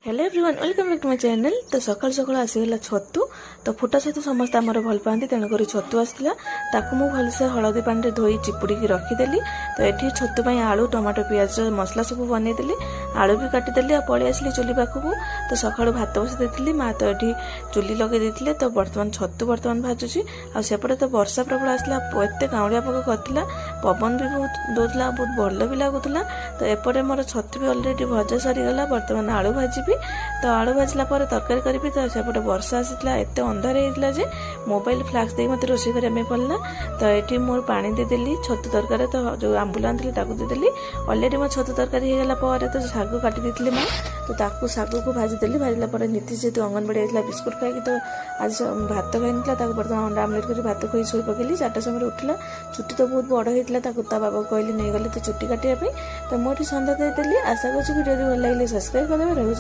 Hello everyone welcome back to my channel. तो सकाल सकाल आसीगला छतु। तो फुटा छतु समस्त आमर भल पाती तेणुक छतु आसाला ताकू मु भलसे हलदी पानी धोई चिपुड़ी रखीदेली। तो ये छतु आलू टमाटो पियाज मसला सब बनईदेली, आलू भी काटिदेली और पलि आसली चुली पाखक। तो सका भात बसई देती माँ तो ये चुली लगे देते। तो बर्तमान छतु बर्तमान भाजुची आसपटे तो वर्षा प्रबल आसला, एत काउलिया पक करता, पवन भी बहुत दौला, बहुत भल भी लगुला। तो एपटे मोर छतु भी अलरेडी भजा सरीगला, बर्तमान आलू भाजी। तो आलू भाजला पर तरकारी करी। तो सेपटे वर्षा आसाला, एत अंधार होता जे मोबाइल फ्लाक्स दे मत रोषे करने पड़ला। तो ये मोर पानी देदेली छतु तरकारी, तो जो आंबुल आनी देदेली। अलरेडी मो छतु तरकारी होगला पर तो शाग काटी देती माँ, तो ताकू शाग को भाजीदेली। भाजला पर नीति जेहतु अंगनवाड़ी आइला बिस्कुट खाई, तो आज भात खाई ना बर्तमान अंडा आमलेट कर भात खाई शोई पकड़ी। 4टा समय उठला, चुट्टी तो बहुत बड़ होता, बाबा कहले नहीं गले तो चुट्टी काटिया। तो मोटी सन्ध्या देदेली। आशा करूँ वीडियो भल लगे सब्सक्राइब कर।